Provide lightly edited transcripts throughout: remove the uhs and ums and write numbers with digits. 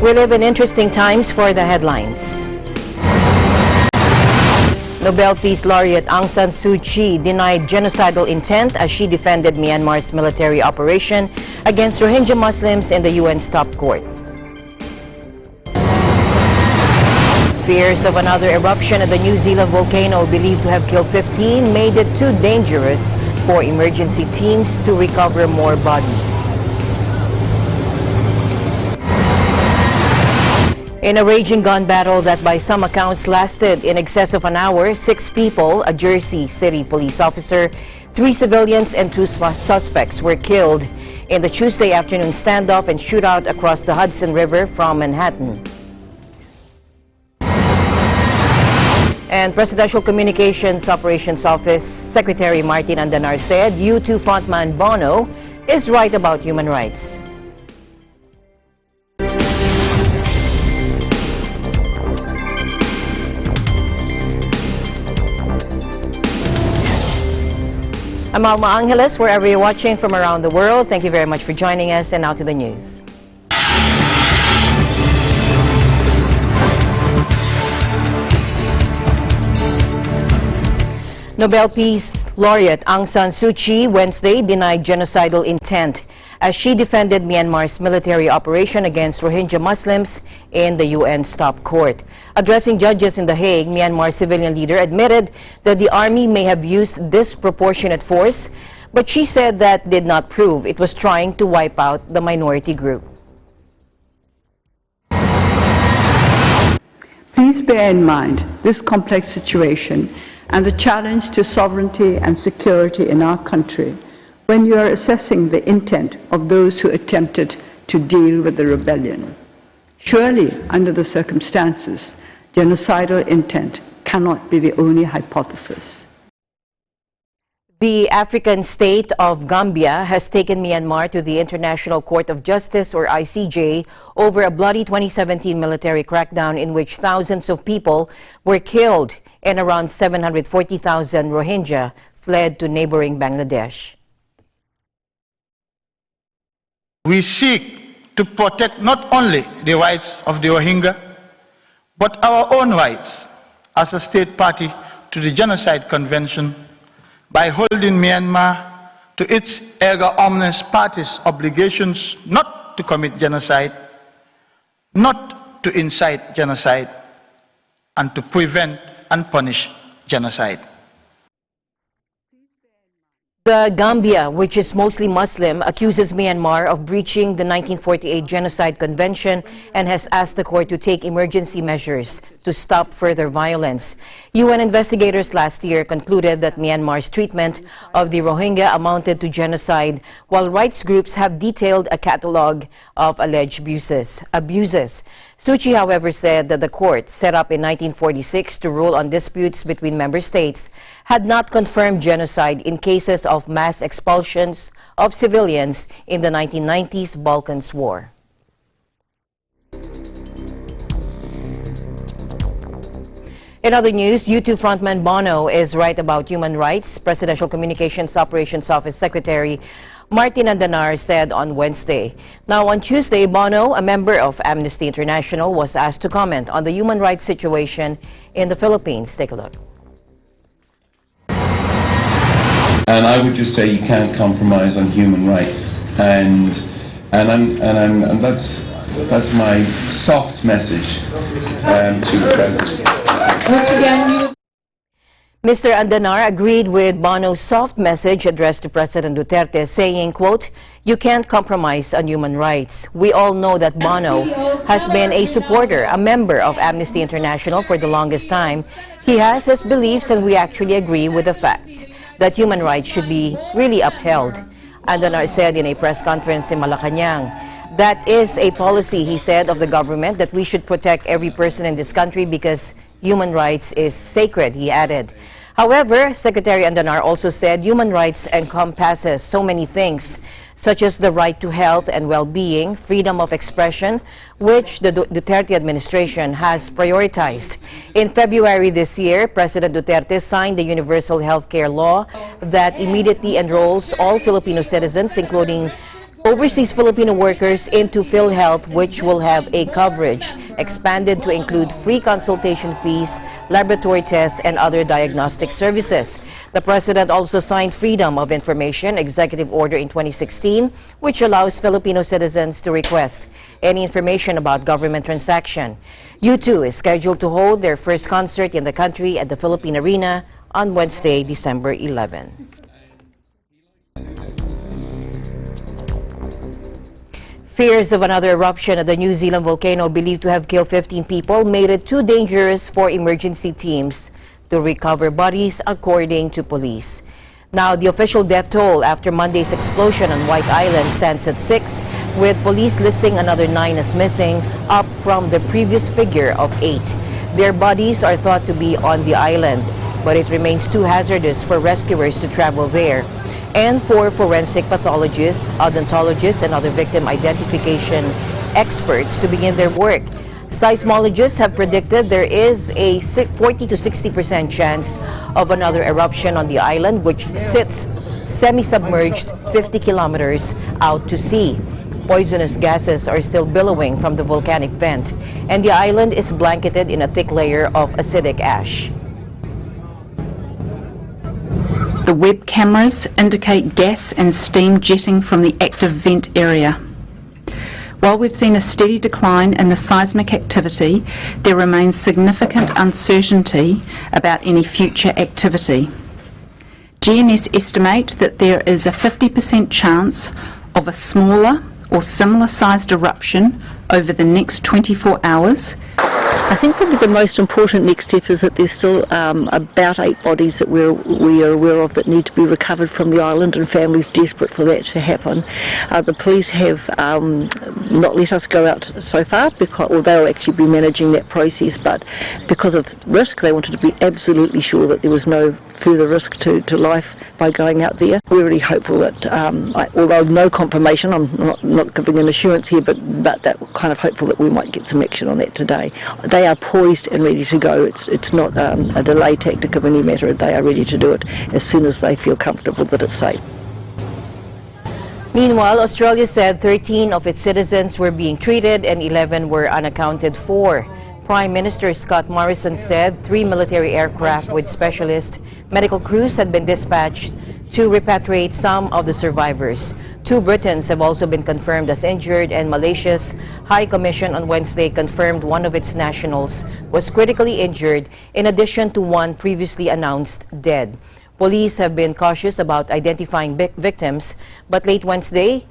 We live in interesting times for the headlines. Nobel Peace Laureate Aung San Suu Kyi denied genocidal intent as she defended Myanmar's military operation against Rohingya Muslims in the UN's top court. Fears of another eruption at the New Zealand volcano believed to have killed 15 made it too dangerous for emergency teams to recover more bodies. In a raging gun battle that by some accounts lasted in excess of an hour, 6 people, a Jersey City police officer, 3 civilians and 2 suspects were killed in the Tuesday afternoon standoff and shootout across the Hudson River from Manhattan. And Presidential Communications Operations Office Secretary Martin Andanar said U2 frontman Bono is right about human rights. I'm Alma Angeles, wherever you're watching from around the world. Thank you very much for joining us, and now to the news. Nobel Peace Laureate Aung San Suu Kyi Wednesday denied genocidal intent as she defended Myanmar's military operation against Rohingya Muslims in the UN's top court. Addressing judges in The Hague, Myanmar's civilian leader admitted that the army may have used disproportionate force, but she said that did not prove it was trying to wipe out the minority group. Please bear in mind this complex situation and the challenge to sovereignty and security in our country when you are assessing the intent of those who attempted to deal with the rebellion. Surely, under the circumstances, genocidal intent cannot be the only hypothesis. The African state of Gambia has taken Myanmar to the International Court of Justice, or ICJ, over a bloody 2017 military crackdown in which thousands of people were killed and around 740,000 Rohingya fled to neighboring Bangladesh. We seek to protect not only the rights of the Rohingya, but our own rights as a state party to the Genocide Convention by holding Myanmar to its erga omnes parties obligations not to commit genocide, not to incite genocide, and to prevent and punish genocide. The Gambia, which is mostly Muslim, accuses Myanmar of breaching the 1948 Genocide Convention and has asked the court to take emergency measures to stop further violence. UN investigators last year concluded that Myanmar's treatment of the Rohingya amounted to genocide, while rights groups have detailed a catalog of alleged abuses. Suu Kyi, however, said that the court, set up in 1946 to rule on disputes between member states, had not confirmed genocide in cases of mass expulsions of civilians in the 1990s Balkans War. In other news, U2 frontman Bono is right about human rights. Presidential Communications Operations Office Secretary Martin Andanar said on Wednesday. Now, on Tuesday, Bono, a member of Amnesty International, was asked to comment on the human rights situation in the Philippines. Take a look. And I would just say you can't compromise on human rights, and that's my soft message to the president. Once again, Mr. Andanar agreed with Bono's soft message addressed to President Duterte, saying, quote, "You can't compromise on human rights. We all know that Bono has been a supporter, a member of Amnesty International for the longest time. He has his beliefs, and we actually agree with the fact that human rights should be really upheld." Andanar said in a press conference in Malacanang. That is a policy, he said, of the government, that we should protect every person in this country because human rights is sacred, he added. However, Secretary Andanar also said human rights encompasses so many things, such as the right to health and well-being, freedom of expression, which the Duterte administration has prioritized. In February this year, President Duterte signed the Universal Healthcare Law that immediately enrolls all Filipino citizens, including overseas Filipino workers into PhilHealth, which will have a coverage expanded to include free consultation fees, laboratory tests, and other diagnostic services. The President also signed Freedom of Information Executive Order in 2016, which allows Filipino citizens to request any information about government transaction. U2 is scheduled to hold their first concert in the country at the Philippine Arena on Wednesday, December 11. Fears of another eruption at the New Zealand volcano believed to have killed 15 people made it too dangerous for emergency teams to recover bodies, according to police. Now, the official death toll after Monday's explosion on White Island stands at 6, with police listing another 9 as missing, up from the previous figure of 8. Their bodies are thought to be on the island, but it remains too hazardous for rescuers to travel there, and for forensic pathologists, odontologists, and other victim identification experts to begin their work. Seismologists have predicted there is a 40 to 60% chance of another eruption on the island, which sits semi-submerged 50 kilometers out to sea. Poisonous gases are still billowing from the volcanic vent, and the island is blanketed in a thick layer of acidic ash. The web cameras indicate gas and steam jetting from the active vent area. While we've seen a steady decline in the seismic activity, there remains significant uncertainty about any future activity. GNS estimate that there is a 50% chance of a smaller or similar-sized eruption over the next 24 hours. I think probably the most important next step is that there's still about 8 bodies that we are aware of that need to be recovered from the island, and families desperate for that to happen. The police have not let us go out so far, or they'll actually be managing that process, but because of risk they wanted to be absolutely sure that there was no further risk to life by going out there. We're really hopeful that, although no confirmation, I'm not giving an assurance here, but that kind of hopeful that we might get some action on that today. They are poised and ready to go. It's not a delay tactic of any matter. They are ready to do it as soon as they feel comfortable that it's safe. Meanwhile, Australia said 13 of its citizens were being treated and 11 were unaccounted for. Prime Minister Scott Morrison said 3 military aircraft with specialist medical crews had been dispatched to repatriate some of the survivors. 2 Britons have also been confirmed as injured, and Malaysia's High Commission on Wednesday confirmed one of its nationals was critically injured, in addition to 1 previously announced dead. Police have been cautious about identifying victims, but late Wednesday,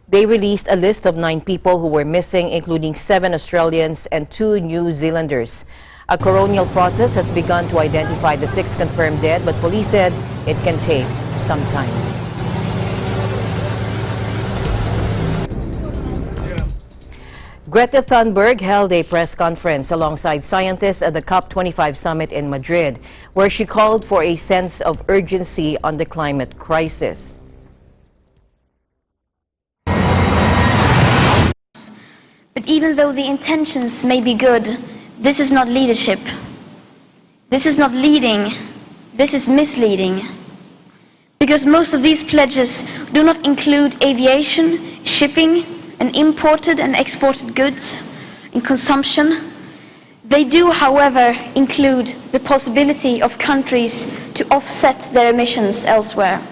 they released a list of 9 people who were missing, including 7 Australians and 2 New Zealanders. A coronial process has begun to identify the 6 confirmed dead, but police said it can take some time. Greta Thunberg held a press conference alongside scientists at the COP25 summit in Madrid, where she called for a sense of urgency on the climate crisis. But even though the intentions may be good, this is not leadership. This is not leading. This is misleading. Because most of these pledges do not include aviation, shipping, and imported and exported goods in consumption. They do, however, include the possibility of countries to offset their emissions elsewhere.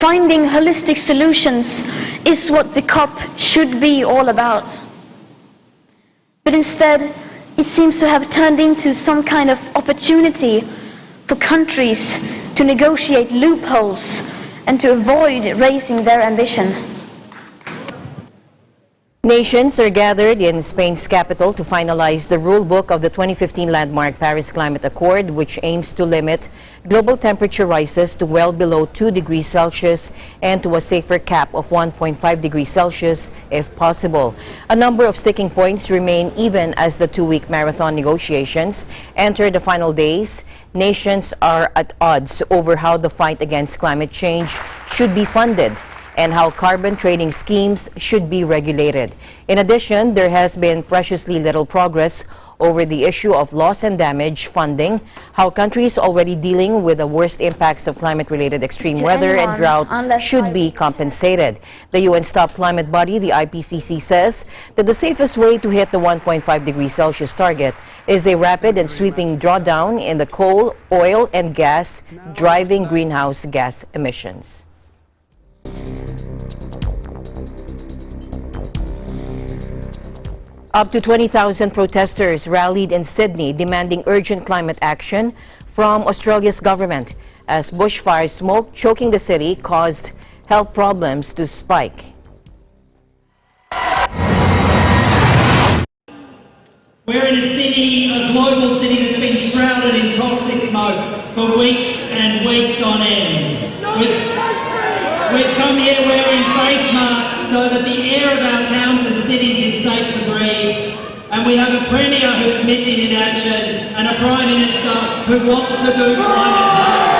Finding holistic solutions is what the COP should be all about. But instead, it seems to have turned into some kind of opportunity for countries to negotiate loopholes and to avoid raising their ambition. Nations are gathered in Spain's capital to finalize the rule book of the 2015 landmark Paris Climate Accord, which aims to limit global temperature rises to well below 2 degrees Celsius and to a safer cap of 1.5 degrees Celsius if possible. A number of sticking points remain even as the 2-week marathon negotiations enter the final days. Nations are at odds over how the fight against climate change should be funded and how carbon trading schemes should be regulated. In addition, there has been preciously little progress over the issue of loss and damage funding, how countries already dealing with the worst impacts of climate-related extreme weather and drought should be compensated. The UN's top climate body, the IPCC, says that the safest way to hit the 1.5 degrees Celsius target is a rapid and sweeping drawdown in the coal, oil, and gas driving greenhouse gas emissions. Up to 20,000 protesters rallied in Sydney demanding urgent climate action from Australia's government as bushfire smoke choking the city caused health problems to spike. We're in a city, a global city that's been shrouded in toxic smoke for weeks and weeks on end. We've come here wearing face masks so that the air of our towns and cities is safe to breathe. And we have a Premier who's missing in action and a Prime Minister who wants to do climate harm.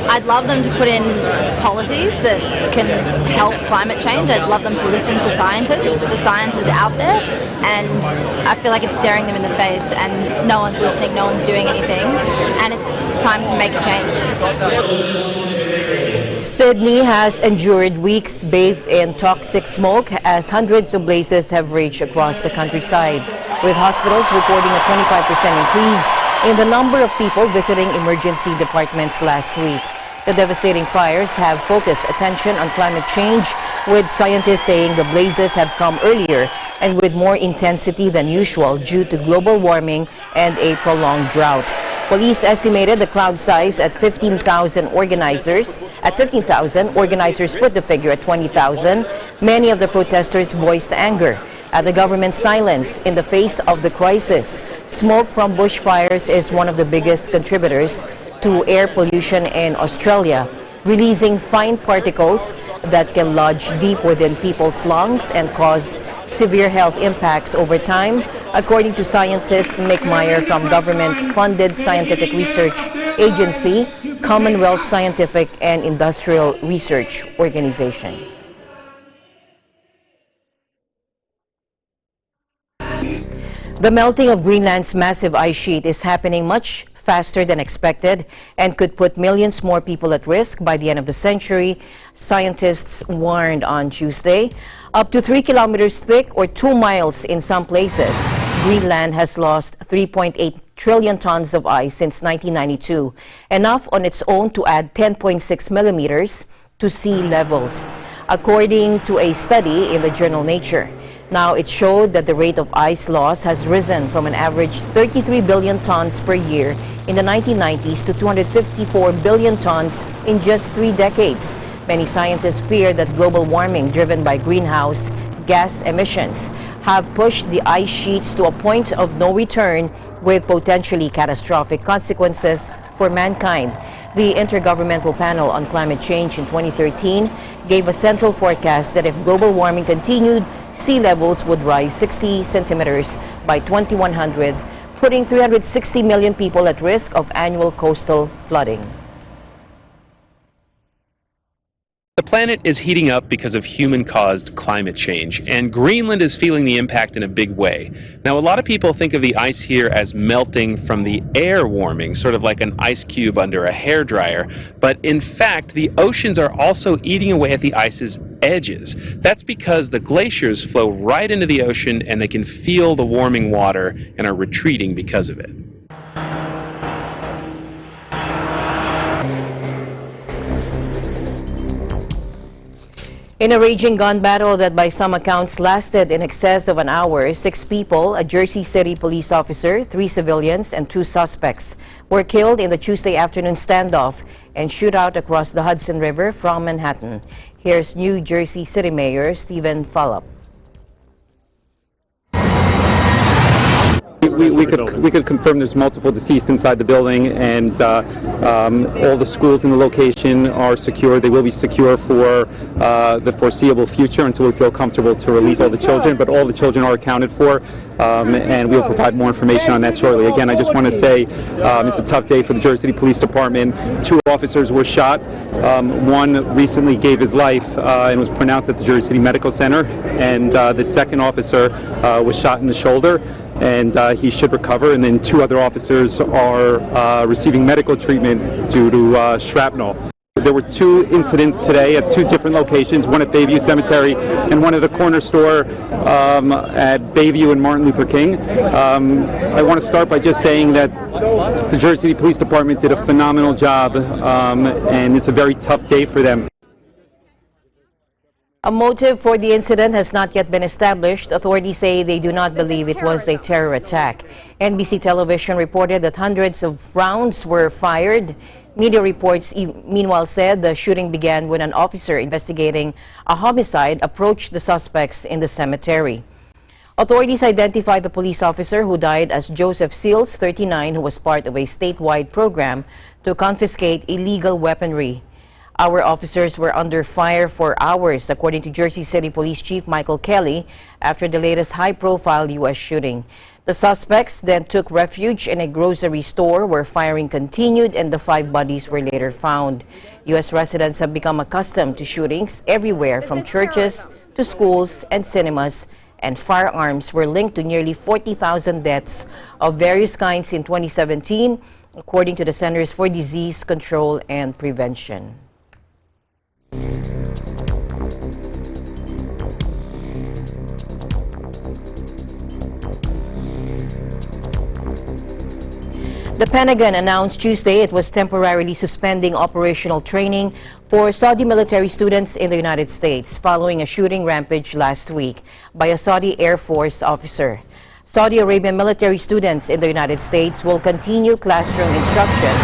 I'd love them to put in policies that can help climate change. I'd love them to listen to scientists. The science is out there and I feel like it's staring them in the face and no one's listening, no one's doing anything, and it's time to make a change. Sydney has endured weeks bathed in toxic smoke as hundreds of blazes have raged across the countryside, with hospitals reporting a 25% increase in the number of people visiting emergency departments last week. The devastating fires have focused attention on climate change, with scientists saying the blazes have come earlier and with more intensity than usual due to global warming and a prolonged drought. Police estimated the crowd size at 15,000 organizers. At 15,000, organizers put the figure at 20,000. Many of the protesters voiced anger at the government's silence in the face of the crisis. Smoke from bushfires is one of the biggest contributors to air pollution in Australia, releasing fine particles that can lodge deep within people's lungs and cause severe health impacts over time, according to scientist Mick Meyer from government-funded scientific research agency, Commonwealth Scientific and Industrial Research Organization. The melting of Greenland's massive ice sheet is happening much faster than expected and could put millions more people at risk by the end of the century, scientists warned on Tuesday. Up to 3 kilometers thick or 2 miles in some places, Greenland has lost 3.8 trillion tons of ice since 1992, enough on its own to add 10.6 millimeters to sea levels, according to a study in the journal Nature. Now, it showed that the rate of ice loss has risen from an average 33 billion tons per year in the 1990s to 254 billion tons in just 3 decades. Many scientists fear that global warming driven by greenhouse gas emissions have pushed the ice sheets to a point of no return with potentially catastrophic consequences for mankind. The Intergovernmental Panel on Climate Change in 2013 gave a central forecast that if global warming continued, sea levels would rise 60 centimeters by 2100, putting 360 million people at risk of annual coastal flooding. The planet is heating up because of human-caused climate change, and Greenland is feeling the impact in a big way. Now, a lot of people think of the ice here as melting from the air warming, sort of like an ice cube under a hairdryer, but in fact, the oceans are also eating away at the ice's edges. That's because the glaciers flow right into the ocean and they can feel the warming water and are retreating because of it. In a raging gun battle that by some accounts lasted in excess of an hour, 6 people, a Jersey City police officer, 3 civilians, and 2 suspects were killed in the Tuesday afternoon standoff and shootout across the Hudson River from Manhattan. Here's New Jersey City Mayor Stephen Fulop. we could confirm there's multiple deceased inside the building, and all the schools in the location are secure. They will be secure for the foreseeable future until we feel comfortable to release all the children, but all the children are accounted for, and we'll provide more information on that shortly. Again, I just want to say it's a tough day for the Jersey City Police Department. 2 officers were shot. One recently gave his life and was pronounced at the Jersey City Medical Center, and the second officer was shot in the shoulder, and he should recover. And then 2 other officers are receiving medical treatment due to shrapnel. There were 2 incidents today at 2 different locations, one at Bayview Cemetery and one at a corner store at Bayview and Martin Luther King. I want to start by just saying that the Jersey City Police Department did a phenomenal job, and it's a very tough day for them. A motive for the incident has not yet been established. Authorities say they do not believe it was a terror attack. NBC Television reported that hundreds of rounds were fired. Media reports meanwhile said the shooting began when an officer investigating a homicide approached the suspects in the cemetery. Authorities identified the police officer who died as Joseph Seals, 39, who was part of a statewide program to confiscate illegal weaponry. Our officers were under fire for hours, according to Jersey City Police Chief Michael Kelly, after the latest high-profile U.S. shooting. The suspects then took refuge in a grocery store where firing continued, and the 5 bodies were later found. U.S. residents have become accustomed to shootings everywhere from churches to schools and cinemas, and firearms were linked to nearly 40,000 deaths of various kinds in 2017, according to the Centers for Disease Control and Prevention. The Pentagon announced Tuesday it was temporarily suspending operational training for Saudi military students in the United States following a shooting rampage last week by a Saudi Air Force officer. Saudi Arabian military students in the United States will continue classroom instruction,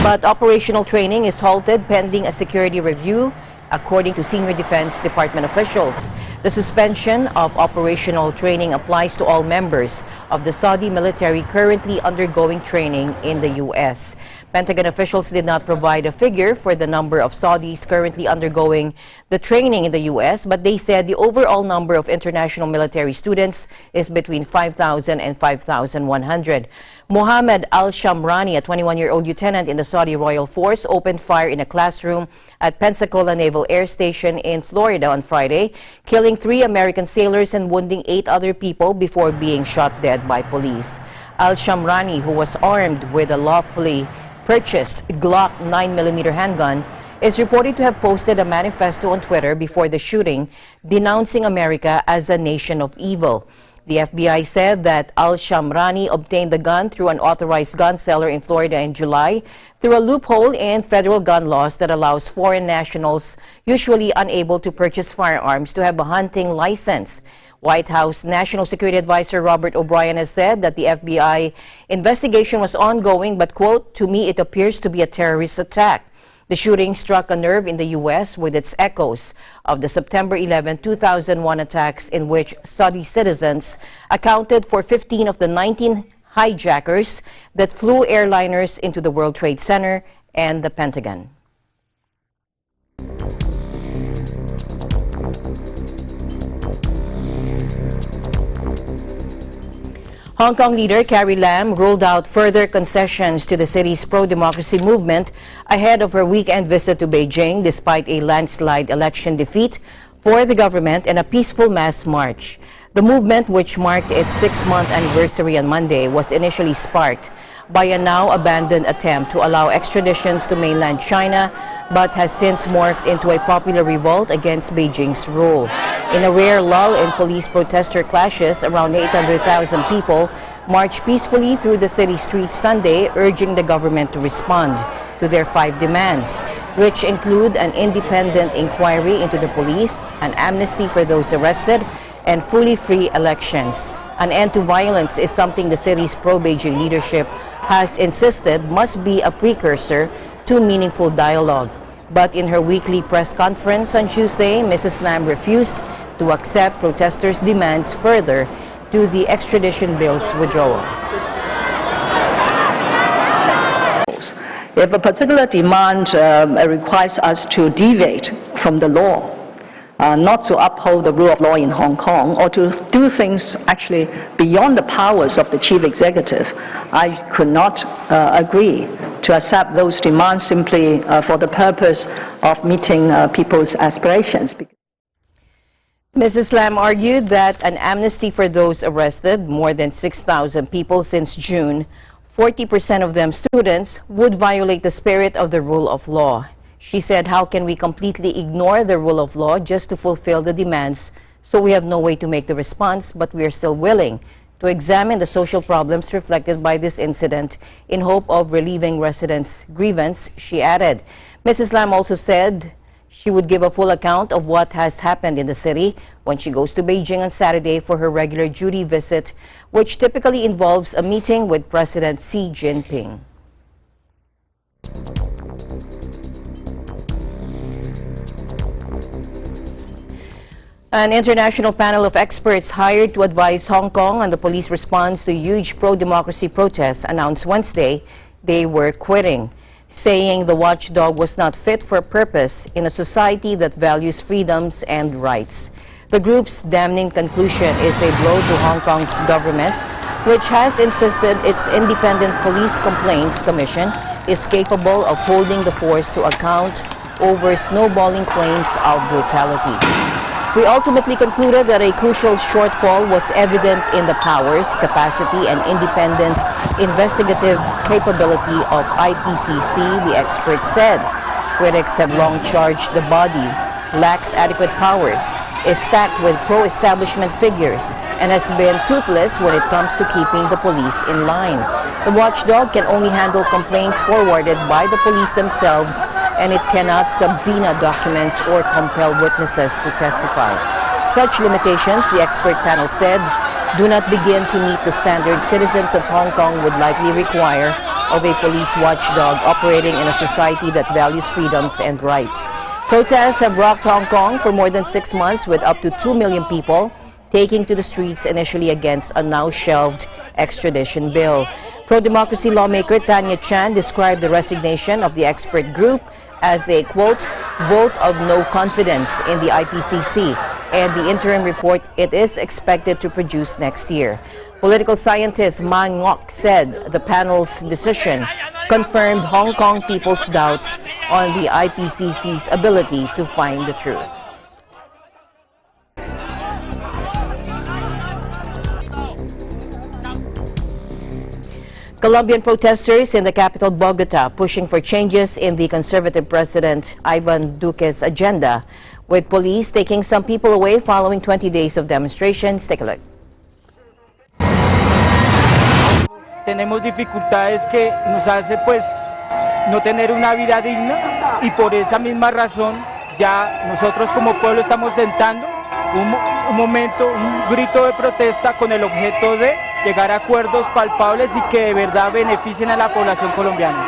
but operational training is halted pending a security review, according to senior Defense Department officials. The suspension of operational training applies to all members of the Saudi military currently undergoing training in the U.S. Pentagon officials did not provide a figure for the number of Saudis currently undergoing the training in the U.S., but they said the overall number of international military students is between 5,000 and 5,100. Mohammed Al-Shamrani, a 21-year-old lieutenant in the Saudi Royal Force, opened fire in a classroom at Pensacola Naval Air Station in Florida on Friday, killing 3 American sailors and wounding 8 other people before being shot dead by police. Al-Shamrani, who was armed with a lawfully purchased Glock 9mm handgun, is reported to have posted a manifesto on Twitter before the shooting, denouncing America as a nation of evil. The FBI said that Al-Shamrani obtained the gun through an authorized gun seller in Florida in July through a loophole in federal gun laws that allows foreign nationals usually unable to purchase firearms to have a hunting license. White House National Security Advisor Robert O'Brien has said that the FBI investigation was ongoing, but, quote, "To me it appears to be a terrorist attack." The shooting struck a nerve in the U.S. with its echoes of the September 11, 2001 attacks in which Saudi citizens accounted for 15 of the 19 hijackers that flew airliners into the World Trade Center and the Pentagon. Hong Kong leader Carrie Lam ruled out further concessions to the city's pro-democracy movement ahead of her weekend visit to Beijing, despite a landslide election defeat for the government and a peaceful mass march. The movement, which marked its 6-month anniversary on Monday, was initially sparked by a now-abandoned attempt to allow extraditions to mainland China, but has since morphed into a popular revolt against Beijing's rule. In a rare lull in police protester clashes, around 800,000 people marched peacefully through the city streets Sunday, urging the government to respond to their 5 demands, which include an independent inquiry into the police, an amnesty for those arrested, and fully free elections. An end to violence is something the city's pro-Beijing leadership has insisted must be a precursor to meaningful dialogue. But in her weekly press conference on Tuesday, Mrs. Lam refused to accept protesters' demands further to the extradition bill's withdrawal. If a particular demand requires us to deviate from the law, not to uphold the rule of law in Hong Kong, or to do things actually beyond the powers of the chief executive, I could not agree to accept those demands simply for the purpose of meeting people's aspirations. Mrs. Lam argued that an amnesty for those arrested, more than 6,000 people since June, 40% of them students, would violate the spirit of the rule of law. She said, how can we completely ignore the rule of law just to fulfill the demands? So we have no way to make the response, but we are still willing to examine the social problems reflected by this incident in hope of relieving residents' grievance, she added. Mrs. Lam also said she would give a full account of what has happened in the city when she goes to Beijing on Saturday for her regular duty visit, which typically involves a meeting with President Xi Jinping. An international panel of experts hired to advise Hong Kong on the police response to huge pro-democracy protests announced Wednesday they were quitting, saying the watchdog was not fit for purpose in a society that values freedoms and rights. The group's damning conclusion is a blow to Hong Kong's government, which has insisted its independent police complaints commission is capable of holding the force to account over snowballing claims of brutality. We ultimately concluded that a crucial shortfall was evident in the powers, capacity, and independent investigative capability of IPCC, the experts said. Critics have long charged the body lacks adequate powers, is stacked with pro-establishment figures, and has been toothless when it comes to keeping the police in line. The watchdog can only handle complaints forwarded by the police themselves, and it cannot subpoena documents or compel witnesses to testify. Such limitations, the expert panel said, do not begin to meet the standards citizens of Hong Kong would likely require of a police watchdog operating in a society that values freedoms and rights. Protests have rocked Hong Kong for more than 6 months, with up to 2 million people taking to the streets initially against a now-shelved extradition bill. Pro-democracy lawmaker Tanya Chan described the resignation of the expert group as a, quote, vote of no confidence in the IPCC and the interim report it is expected to produce next year. Political scientist Ma Ngok said the panel's decision confirmed Hong Kong people's doubts on the IPCC's ability to find the truth. Colombian protesters in the capital Bogota pushing for changes in the conservative President Ivan Duque's agenda, with police taking some people away following 20 days of demonstrations. Take a look. Tenemos dificultades que nos hace pues no tener una vida digna, y por esa misma razón ya nosotros como pueblo estamos sentando un momento, un grito de protesta con el objeto de llegar a acuerdos palpables y que de verdad beneficien a la población colombiana.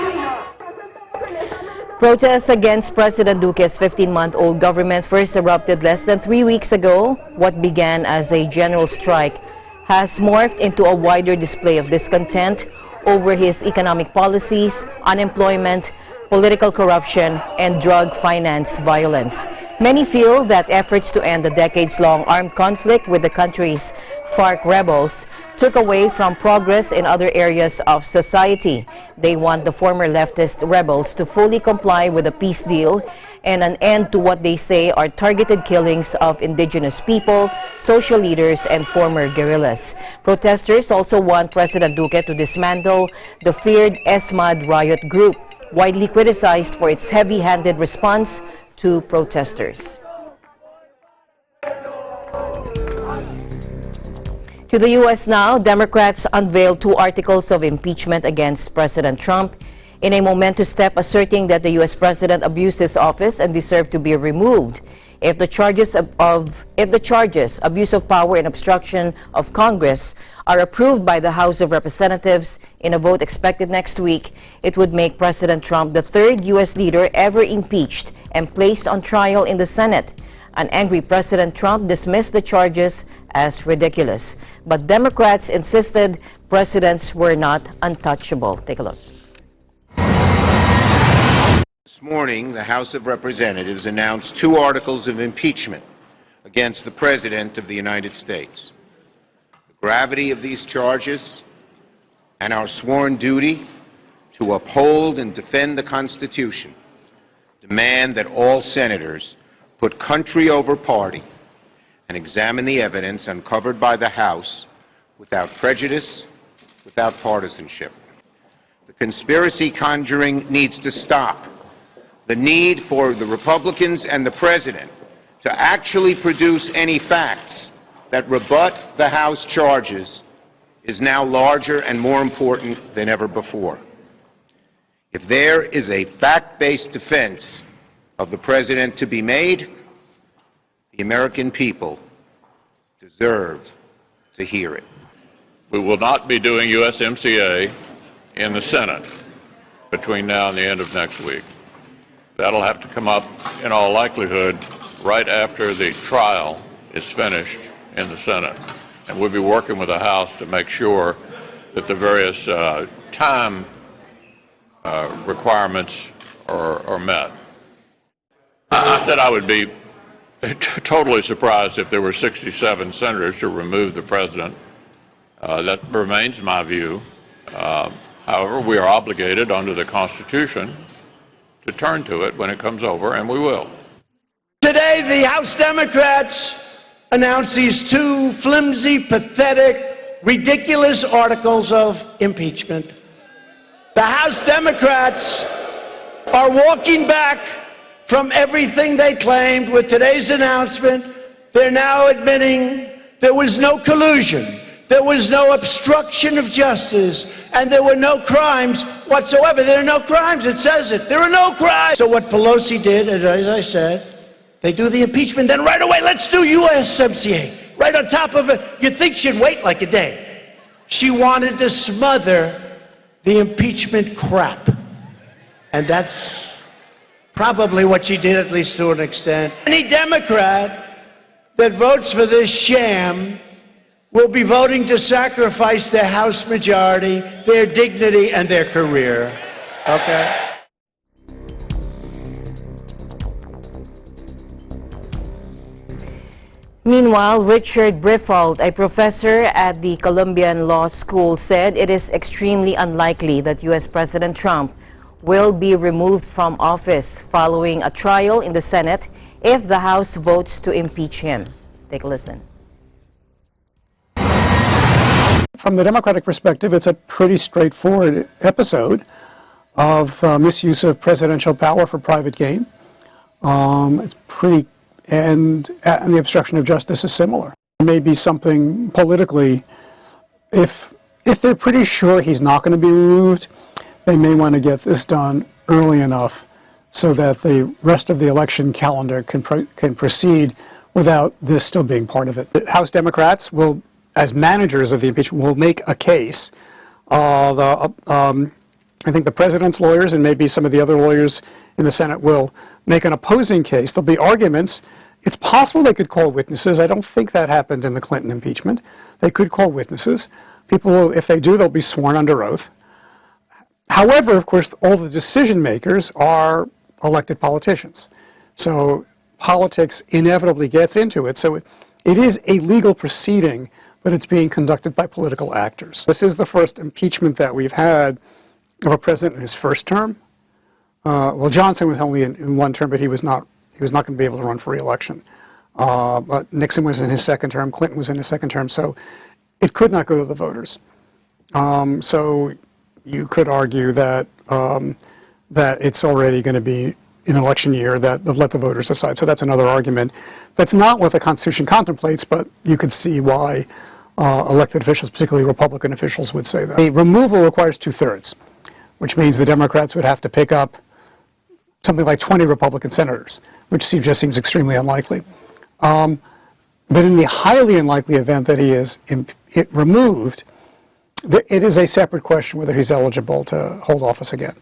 Protests against President Duque's 15-month-old government first erupted less than 3 weeks ago. What began as a general strike has morphed into a wider display of discontent over his economic policies, unemployment, political corruption, and drug-financed violence. Many feel that efforts to end the decades-long armed conflict with the country's FARC rebels took away from progress in other areas of society. They want the former leftist rebels to fully comply with a peace deal and an end to what they say are targeted killings of indigenous people, social leaders, and former guerrillas. Protesters also want President Duque to dismantle the feared ESMAD riot group, widely criticized for its heavy-handed response to protesters. To the U.S. now, Democrats unveiled 2 articles of impeachment against President Trump in a momentous step asserting that the U.S. president abused his office and deserved to be removed. If the charges, abuse of power and obstruction of Congress, are approved by the House of Representatives in a vote expected next week, it would make President Trump the 3rd U.S. leader ever impeached and placed on trial in the Senate. An angry President Trump dismissed the charges as ridiculous, but Democrats insisted presidents were not untouchable. Take a look. This morning, the House of Representatives announced 2 articles of impeachment against the President of the United States. The gravity of these charges and our sworn duty to uphold and defend the Constitution demand that all senators put country over party and examine the evidence uncovered by the House without prejudice, without partisanship. The conspiracy conjuring needs to stop. The need for the Republicans and the President to actually produce any facts that rebut the House charges is now larger and more important than ever before. If there is a fact-based defense of the President to be made, the American people deserve to hear it. We will not be doing USMCA in the Senate between now and the end of next week. That'll have to come up, in all likelihood, right after the trial is finished in the Senate. And we'll be working with the House to make sure that the various time requirements are met. I said I would be totally surprised if there were 67 senators to remove the president. That remains my view. However, we are obligated under the Constitution to turn to it when it comes over, and we will. Today, the House Democrats announced these 2 flimsy, pathetic, ridiculous articles of impeachment. The House Democrats are walking back from everything they claimed with today's announcement. They're now admitting there was no collusion, there was no obstruction of justice, and there were no crimes whatsoever. There are no crimes, it says it. There are no crimes. So what Pelosi did, as I said, they do the impeachment, then right away, let's do USMCA. Right on top of it. You'd think she'd wait like a day. She wanted to smother the impeachment crap. And that's probably what she did, at least to an extent. Any Democrat that votes for this sham will be voting to sacrifice their House majority, their dignity, and their career. Okay? Meanwhile, Richard Briffault, a professor at the Columbian Law School, said it is extremely unlikely that U.S. President Trump will be removed from office following a trial in the Senate if the House votes to impeach him. Take a listen. From the Democratic perspective, it's a pretty straightforward episode of misuse of presidential power for private gain. It's pretty, and the obstruction of justice is similar. There may be something politically, if they're pretty sure he's not going to be removed, they may want to get this done early enough so that the rest of the election calendar can proceed without this still being part of it. The House Democrats will, as managers of the impeachment, will make a case. I think the president's lawyers and maybe some of the other lawyers in the Senate will make an opposing case. There'll be arguments. It's possible they could call witnesses. I don't think that happened in the Clinton impeachment. They could call witnesses. People will, if they do, they'll be sworn under oath. However, of course, all the decision makers are elected politicians. So politics inevitably gets into it. So it is a legal proceeding, but it's being conducted by political actors. This is the first impeachment that we've had of a president in his first term. Well, Johnson was only in one term, but he was not going to be able to run for re-election. But Nixon was in his second term, Clinton was in his second term, so it could not go to the voters. So you could argue that that it's already going to be an election year, that they'll let the voters decide. So that's another argument. That's not what the Constitution contemplates, but you could see why elected officials, particularly Republican officials, would say that. The removal requires 2/3, which means the Democrats would have to pick up something like 20 Republican senators, which just seems extremely unlikely. But in the highly unlikely event that he is removed, it is a separate question whether he's eligible to hold office again.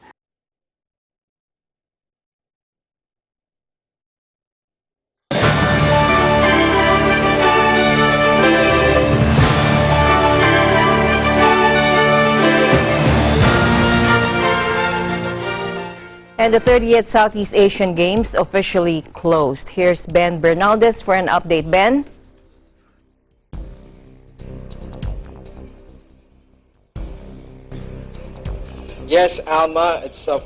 And the 30th Southeast Asian Games officially closed. Here's Ben Bernaldez for an update. Ben? Yes, Alma, it's a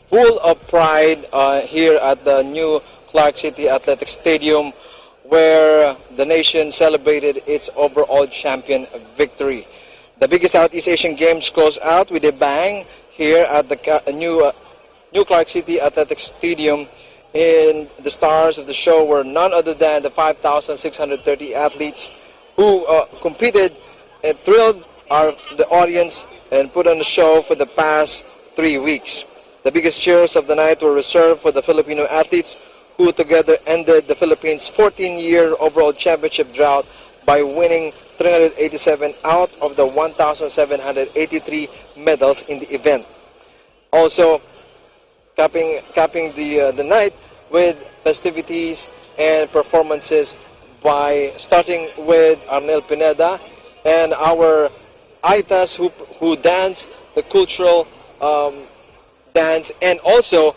full of pride here at the new Clark City Athletic Stadium, where the nation celebrated its overall champion victory. The biggest Southeast Asian Games closed out with a bang here at the new Clark City Athletic Stadium. And the stars of the show were none other than the 5,630 athletes who competed and thrilled the audience and put on the show for the past 3 weeks. The biggest cheers of the night were reserved for the Filipino athletes, who together ended the Philippines' 14-year overall championship drought by winning 387 out of the 1,783 medals in the event. Also, capping the night with festivities and performances by starting with Arnel Pineda and our Aitas who dance the cultural dance, and also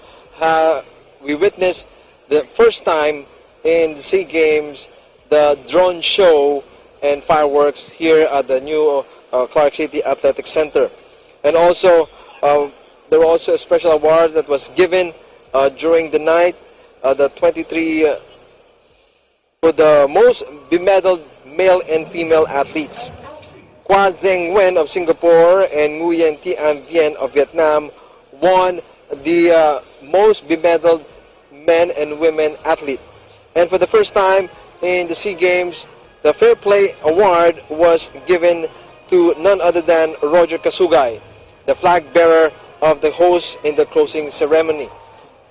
we witnessed the first time in the SEA Games the drone show and fireworks here at the new Clark City Athletic Center. And also there were also a special award that was given during the night, the 23 for the most bemedaled male and female athletes. Kwa Zeng Wen of Singapore and Nguyen Thi Vien of Vietnam won the most bemedaled men and women athlete. And for the first time in the SEA Games, the Fair Play Award was given to none other than Roger Kasugay, the flag bearer of the host in the closing ceremony.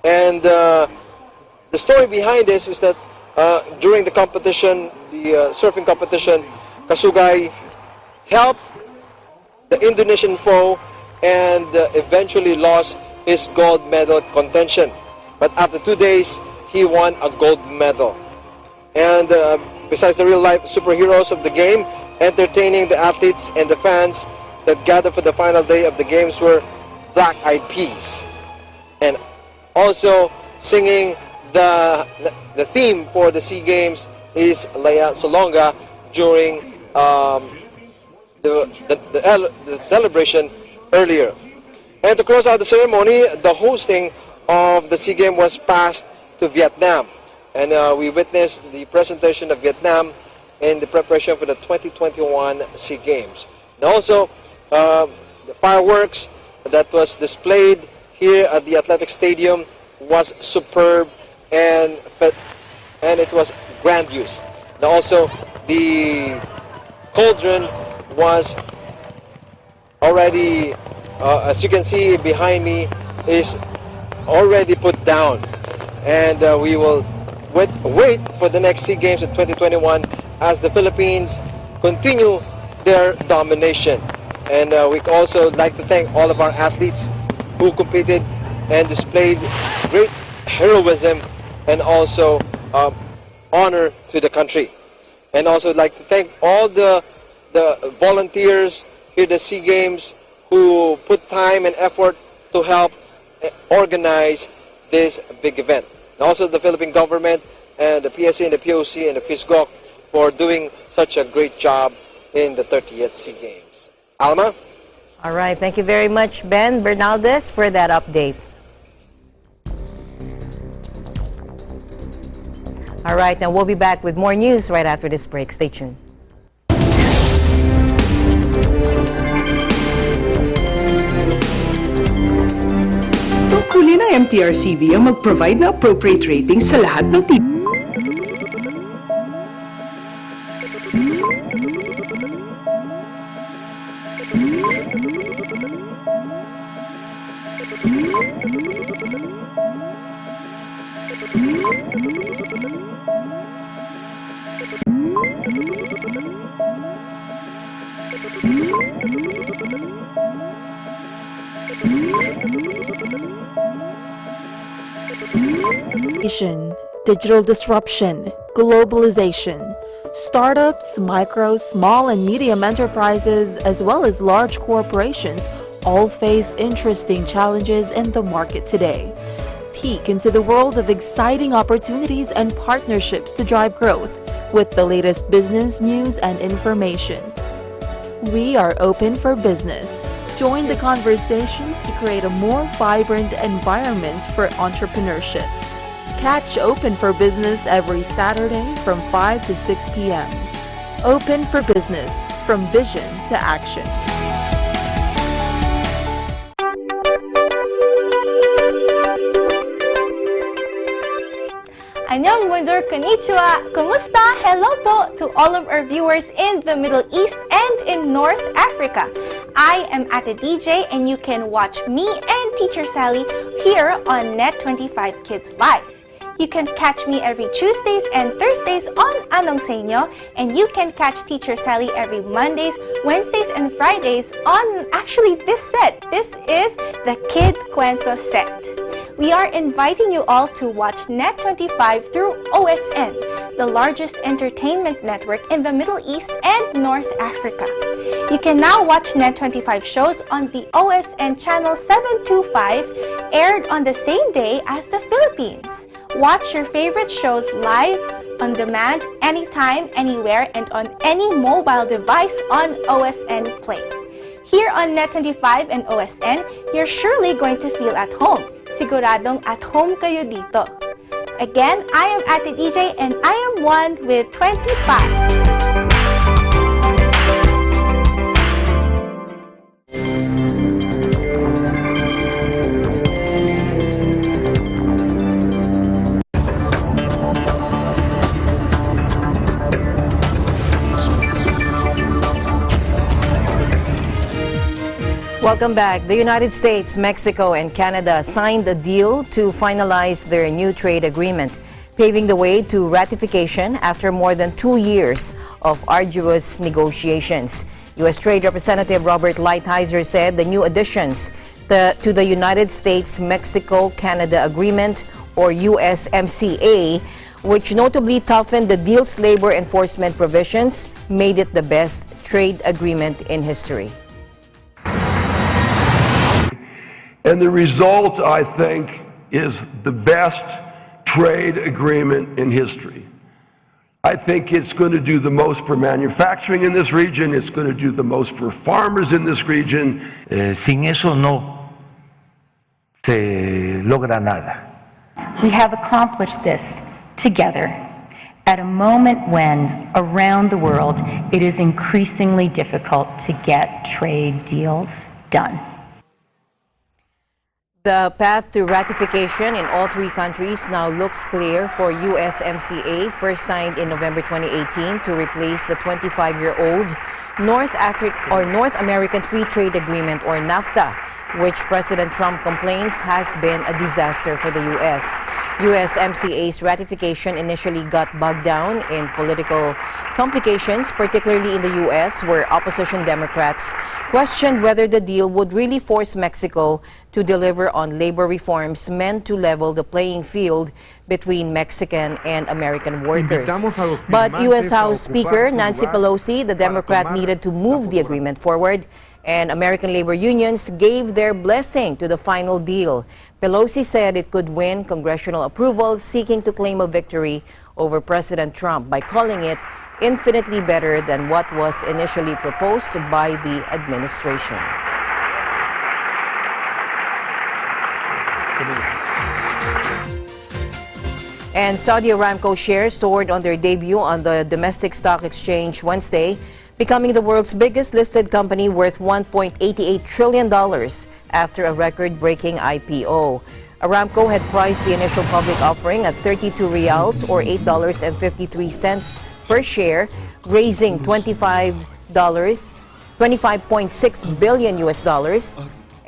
And the story behind this was that during the competition, the surfing competition, Kasugay helped the Indonesian foe and eventually lost his gold medal contention. But after 2 days, he won a gold medal. And besides the real-life superheroes of the game, entertaining the athletes and the fans that gathered for the final day of the games were Black Eyed Peas. And also singing the theme for the SEA Games is Lea Salonga during the celebration earlier. And to close out the ceremony, the hosting of the SEA Games was passed to Vietnam. And we witnessed the presentation of Vietnam in the preparation for the 2021 SEA Games. And also, the fireworks that was displayed here at the Athletic Stadium was superb and it was grandiose. And also, the cauldron was already, as you can see behind me, is already put down. And we will wait for the next SEA Games in 2021 as the Philippines continue their domination. And we also like to thank all of our athletes who competed and displayed great heroism and also honor to the country. And also like to thank all the volunteers here at the SEA Games who put time and effort to help organize this big event. And also the Philippine government and the PSA and the POC and the FISGOC for doing such a great job in the 30th SEA Games. Alma? All right. Thank you very much, Ben Bernaldez, for that update. All right. Now we'll be back with more news right after this break. Stay tuned. Tungkulin ng MTRCV ang mag-provide na appropriate ratings sa lahat ng TV. Digital disruption, globalization, startups, micro, small and medium enterprises, as well as large corporations all face interesting challenges in the market today. Peek into the world of exciting opportunities and partnerships to drive growth with the latest business news and information. We are open for business. Join the conversations to create a more vibrant environment for entrepreneurship. Catch Open for Business every Saturday from 5 to 6 p.m. Open for Business, from vision to action. Annyeong Bonjour, Konnichiwa, Kumusta? Hello po to all of our viewers in the Middle East and in North Africa. I am Ate DJ and you can watch me and Teacher Sally here on Net25 Kids Live. You can catch me every Tuesdays and Thursdays on Anong Sa Inyo, and you can catch Teacher Sally every Mondays, Wednesdays, and Fridays on actually this set. This is the Kid Cuento set. We are inviting you all to watch Net25 through OSN, the largest entertainment network in the Middle East and North Africa. You can now watch Net25 shows on the OSN channel 725, aired on the same day as the Philippines. Watch your favorite shows live, on demand, anytime, anywhere, and on any mobile device on OSN Play. Here on Net25 and OSN, you're surely going to feel at home. Siguradong at home kayo dito. Again, I am Ate DJ and I am one with 25. Welcome back. The United States, Mexico, and Canada signed a deal to finalize their new trade agreement, paving the way to ratification after more than 2 years of arduous negotiations. U.S. Trade Representative Robert Lighthizer said the new additions to the United States-Mexico-Canada Agreement, or USMCA, which notably toughened the deal's labor enforcement provisions, made it the best trade agreement in history. And the result, I think, is the best trade agreement in history. I think it's going to do the most for manufacturing in this region. It's going to do the most for farmers in this region. Sin eso no se logra nada. We have accomplished this together at a moment when, around the world, it is increasingly difficult to get trade deals done. The path to ratification in all three countries now looks clear for USMCA, first signed in November 2018 to replace the 25-year-old North American Free Trade Agreement, or NAFTA, which President Trump complains has been a disaster for the U.S. USMCA's ratification initially got bogged down in political complications, particularly in the U.S., where opposition Democrats questioned whether the deal would really force Mexico to deliver on labor reforms meant to level the playing field between Mexican and American workers. But U.S. House Speaker Nancy Pelosi, the Democrat, needed to move the agreement forward, and American labor unions gave their blessing to the final deal. Pelosi said it could win congressional approval, seeking to claim a victory over President Trump by calling it infinitely better than what was initially proposed by the administration. And Saudi Aramco shares soared on their debut on the domestic stock exchange Wednesday, becoming the world's biggest listed company worth $1.88 trillion after a record-breaking IPO. Aramco had priced the initial public offering at 32 riyals, or $8.53 per share, raising $25.6 billion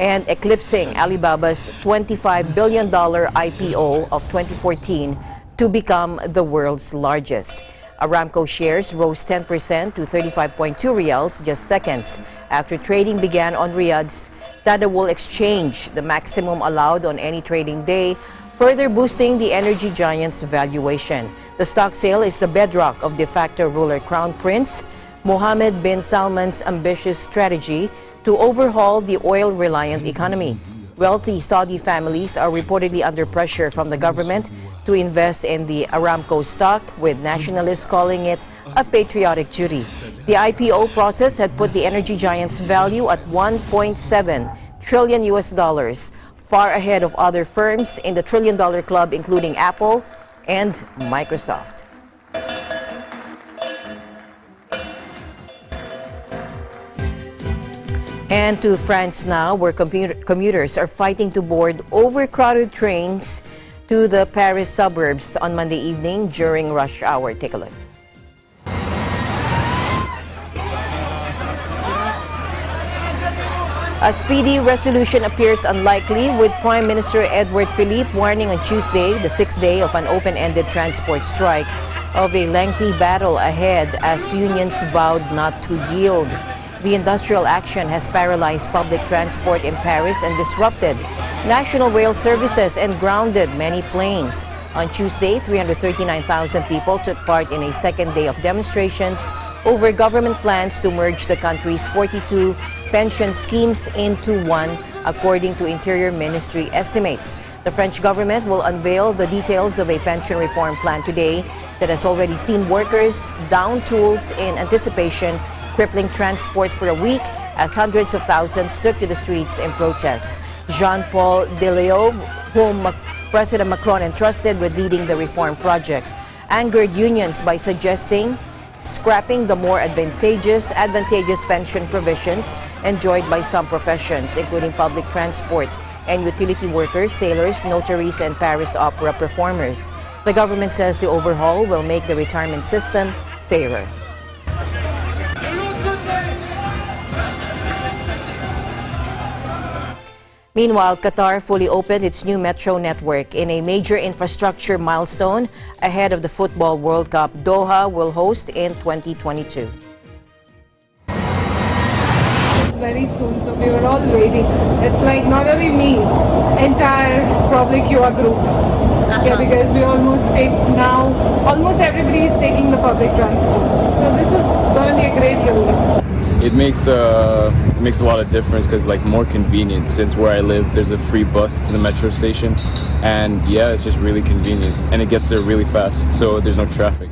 and eclipsing Alibaba's $25 billion IPO of 2014 to become the world's largest. Aramco shares rose 10% to 35.2 riyals just seconds after trading began on Riyadh's Tadawul exchange, the maximum allowed on any trading day, further boosting the energy giant's valuation. The stock sale is the bedrock of de facto ruler Crown Prince Mohammed bin Salman's ambitious strategy to overhaul the oil-reliant economy. Wealthy Saudi families are reportedly under pressure from the government to invest in the Aramco stock, with nationalists calling it a patriotic duty. The IPO process had put the energy giant's value at $1.7 trillion, far ahead of other firms in the trillion-dollar club, including Apple and Microsoft. And to France now, where commuters are fighting to board overcrowded trains to the Paris suburbs on Monday evening during rush hour. Take a look. A speedy resolution appears unlikely, with Prime Minister Edouard Philippe warning on Tuesday, the sixth day of an open-ended transport strike, of a lengthy battle ahead as unions vowed not to yield. The industrial action has paralyzed public transport in Paris and disrupted national rail services and grounded many planes. On Tuesday, 339,000 people took part in a second day of demonstrations over government plans to merge the country's 42 pension schemes into one, according to Interior Ministry estimates. The French government will unveil the details of a pension reform plan today that has already seen workers down tools in anticipation, crippling transport for a week as hundreds of thousands took to the streets in protest. Jean-Paul Deleeuw, whom President Macron entrusted with leading the reform project, angered unions by suggesting scrapping the more advantageous pension provisions enjoyed by some professions, including public transport and utility workers, sailors, notaries, and Paris opera performers. The government says the overhaul will make the retirement system fairer. Meanwhile, Qatar fully opened its new metro network in a major infrastructure milestone ahead of the Football World Cup Doha will host in 2022. It's very soon, so we were all waiting. It's like not only me, it's entire probably QR group. Yeah, because we almost almost everybody is taking the public transport. So this is going to be a great relief. It makes a lot of difference because more convenient, since where I live there's a free bus to the metro station, and yeah, it's just really convenient and it gets there really fast, so there's no traffic.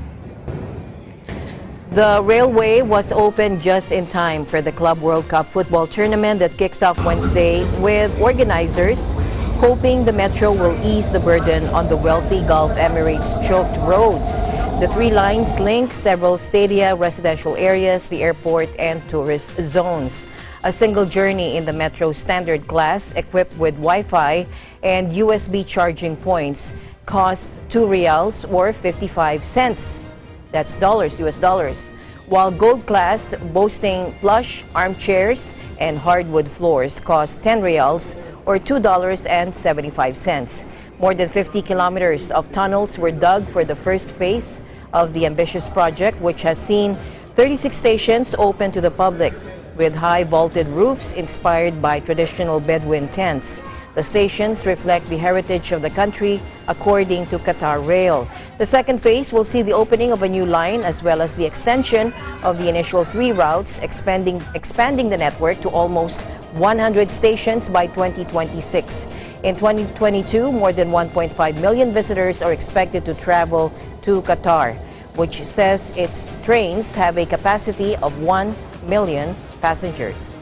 The railway was open just in time for the Club World Cup football tournament that kicks off Wednesday, with organizers hoping the metro will ease the burden on the wealthy Gulf Emirates' choked roads. The three lines link several stadia, residential areas, the airport, and tourist zones. A single journey in the metro standard class, equipped with Wi-Fi and USB charging points, costs 2 riyals or 55 cents. That's dollars, US dollars. While gold class, boasting plush armchairs and hardwood floors, cost 10 riyals or $2.75. More than 50 kilometers of tunnels were dug for the first phase of the ambitious project, which has seen 36 stations open to the public, with high vaulted roofs inspired by traditional Bedouin tents. The stations reflect the heritage of the country, according to Qatar Rail. The second phase will see the opening of a new line, as well as the extension of the initial 3 routes, expanding the network to almost 100 stations by 2026. In 2022, more than 1.5 million visitors are expected to travel to Qatar, which says its trains have a capacity of 1 million passengers.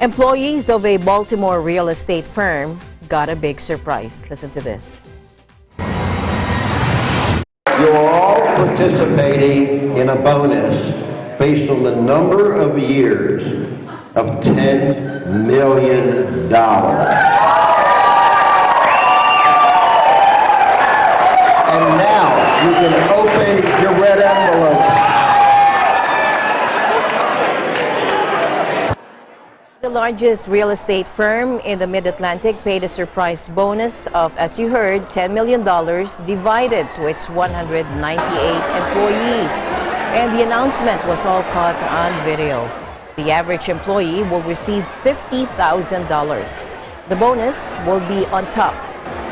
Employees of a Baltimore real estate firm got a big surprise. Listen to this. You are all participating in a bonus based on the number of years of $10 million. And now you can open your red envelope. The largest real estate firm in the Mid-Atlantic paid a surprise bonus of, as you heard, $10 million divided to its 198 employees. And the announcement was all caught on video. The average employee will receive $50,000. The bonus will be on top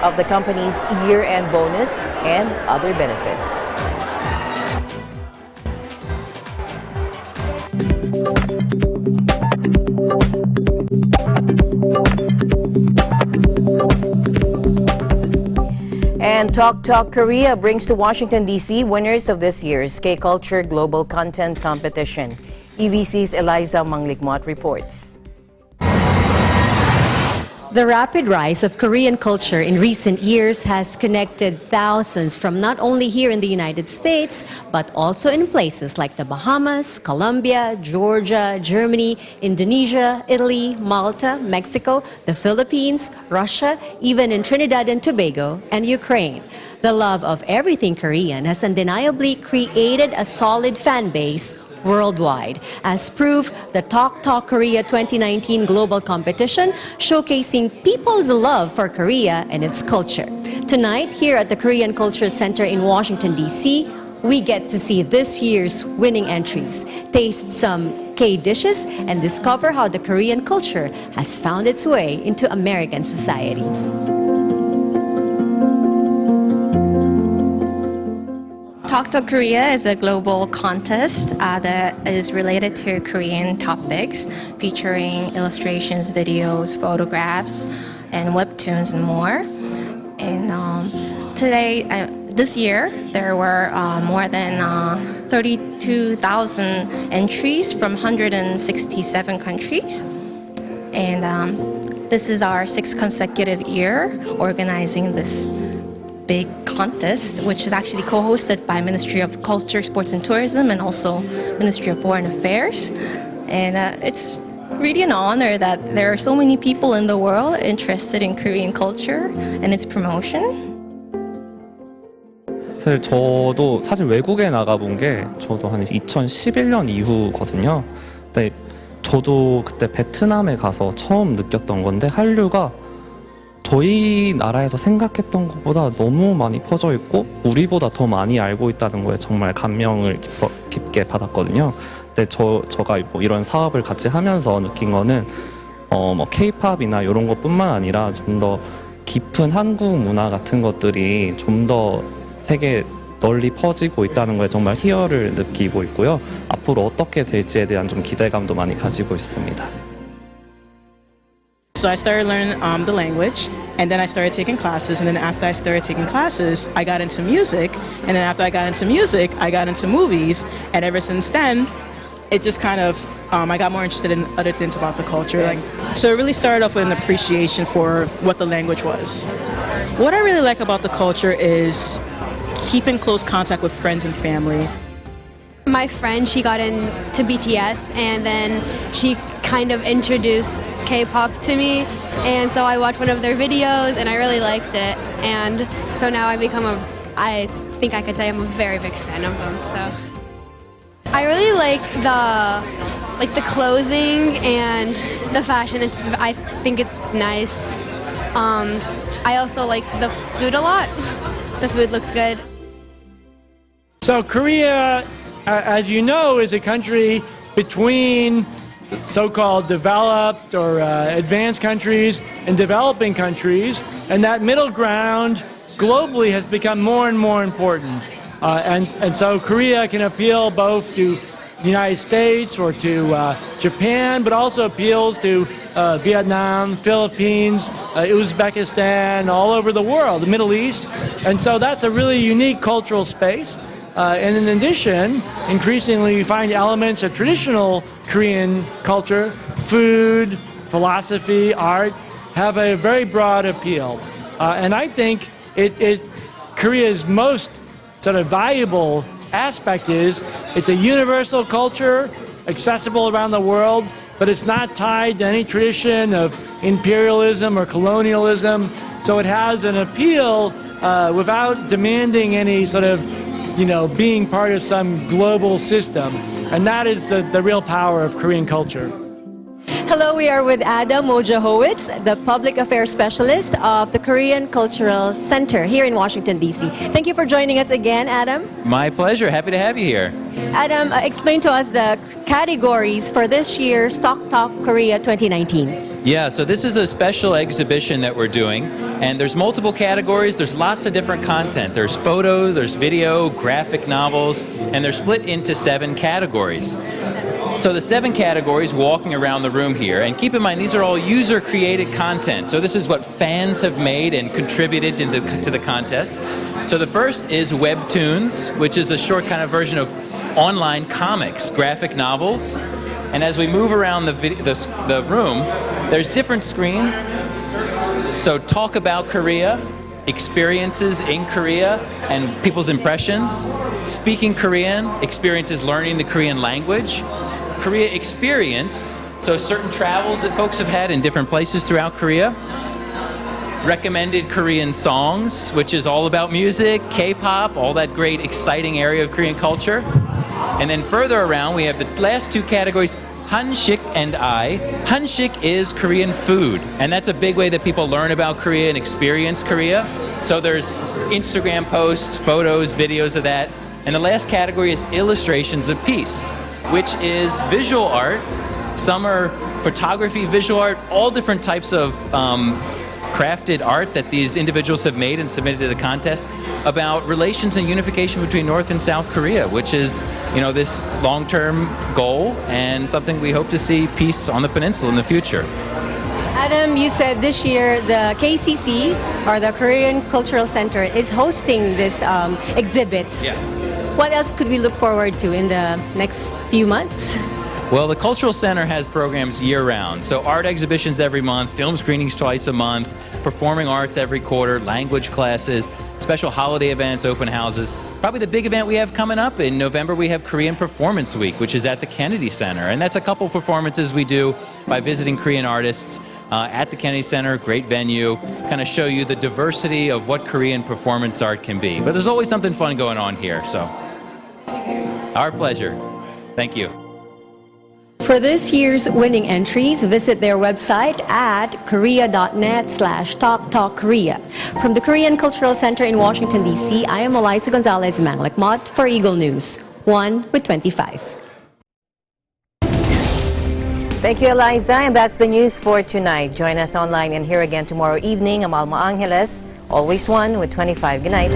of the company's year-end bonus and other benefits. And Talk Talk Korea brings to Washington, D.C. winners of this year's K-Culture Global Content Competition. EBC's Eliza Manglikmot reports. The rapid rise of Korean culture in recent years has connected thousands from not only here in the United States, but also in places like the Bahamas, Colombia, Georgia, Germany, Indonesia, Italy, Malta, Mexico, the Philippines, Russia, even in Trinidad and Tobago, and Ukraine. The love of everything Korean has undeniably created a solid fan base worldwide. As proof, the Talk Talk Korea 2019 global competition showcasing people's love for Korea and its culture. Tonight, here at the Korean Culture Center in Washington, D.C., we get to see this year's winning entries, taste some K-dishes, and discover how the Korean culture has found its way into American society. Talk Talk Korea is a global contest that is related to Korean topics, featuring illustrations, videos, photographs, and webtoons and more. And this year, there were more than 32,000 entries from 167 countries. And this is our 6th consecutive year organizing this big contest, which is actually co-hosted by Ministry of Culture, Sports and Tourism and also Ministry of Foreign Affairs. And it's really an honor that there are so many people in the world interested in Korean culture and its promotion. 사실 저도 사실 외국에 나가본 게 저도 한 2011년 이후거든요. 근데 저도 그때 베트남에 가서 처음 느꼈던 건데 한류가 저희 나라에서 생각했던 것보다 너무 많이 퍼져 있고 우리보다 더 많이 알고 있다는 거에 정말 감명을 깊게 받았거든요. 근데 저가 뭐 이런 사업을 같이 하면서 느낀 거는 뭐 K-팝이나 이런 것뿐만 아니라 좀 더 깊은 한국 문화 같은 것들이 좀 더 세계 널리 퍼지고 있다는 거에 정말 희열을 느끼고 있고요. 앞으로 어떻게 될지에 대한 좀 기대감도 많이 가지고 있습니다. So I started learning the language, and then I started taking classes, and then after I started taking classes, I got into music, and then after I got into music, I got into movies, and ever since then, it just kind of, I got more interested in other things about the culture. So it really started off with an appreciation for what the language was. What I really like about the culture is keeping close contact with friends and family. My friend, she got into BTS, and then she kind of introduced K-pop to me, and so I watched one of their videos and I really liked it, and so now I think I could say I'm a very big fan of them. So I really like the clothing and the fashion. I think it's nice. I also like the food a lot. The food looks good. So Korea, as you know, is a country between so-called developed or advanced countries and developing countries, and that middle ground globally has become more and more important. And so Korea can appeal both to the United States or to Japan, but also appeals to Vietnam, Philippines, Uzbekistan, all over the world, the Middle East. And so that's a really unique cultural space. And in addition, increasingly we find elements of traditional Korean culture, food, philosophy, art, have a very broad appeal. And I think Korea's most sort of valuable aspect is it's a universal culture, accessible around the world, but it's not tied to any tradition of imperialism or colonialism. So it has an appeal without demanding any sort of being part of some global system. And that is the real power of Korean culture. Hello, we are with Adam Wojciechowicz, the Public Affairs Specialist of the Korean Cultural Center here in Washington, D.C. Thank you for joining us again, Adam. My pleasure. Happy to have you here. Adam, explain to us the categories for this year's Talk Korea 2019. Yeah, so this is a special exhibition that we're doing, and there's multiple categories. There's lots of different content. There's photo, there's video, graphic novels, and they're split into 7 categories. So the 7 categories walking around the room here, and keep in mind these are all user-created content. So this is what fans have made and contributed to the contest. So the first is webtoons, which is a short kind of version of online comics, graphic novels. And as we move around the room, there's different screens. So talk about Korea, experiences in Korea and people's impressions, speaking Korean, experiences learning the Korean language, Korea experience, so certain travels that folks have had in different places throughout Korea, recommended Korean songs, which is all about music, K-pop, all that great exciting area of Korean culture. And then further around, we have the last 2 categories, Hanshik and I. Hanshik is Korean food, and that's a big way that people learn about Korea and experience Korea. So there's Instagram posts, photos, videos of that. And the last category is illustrations of peace, which is visual art. Some are photography, visual art, all different types of crafted art that these individuals have made and submitted to the contest about relations and unification between North and South Korea, which is, this long-term goal and something we hope to see peace on the peninsula in the future. Adam, you said this year the KCC, or the Korean Cultural Center, is hosting this exhibit. Yeah. What else could we look forward to in the next few months? Well, the Cultural Center has programs year-round. So art exhibitions every month, film screenings twice a month, performing arts every quarter, language classes, special holiday events, open houses. Probably the big event we have coming up in November, we have Korean Performance Week, which is at the Kennedy Center. And that's a couple performances we do by visiting Korean artists at the Kennedy Center, great venue, kind of show you the diversity of what Korean performance art can be. But there's always something fun going on here, so our pleasure. Thank you. For this year's winning entries, visit their website at korea.net/talktalkkorea. From the Korean Cultural Center in Washington, D.C., I am Eliza Gonzalez Manglekmot for Eagle News, 1/25. Thank you, Eliza. And that's the news for tonight. Join us online and here again tomorrow evening. I'm Alma Angeles, always 1/25. Good night.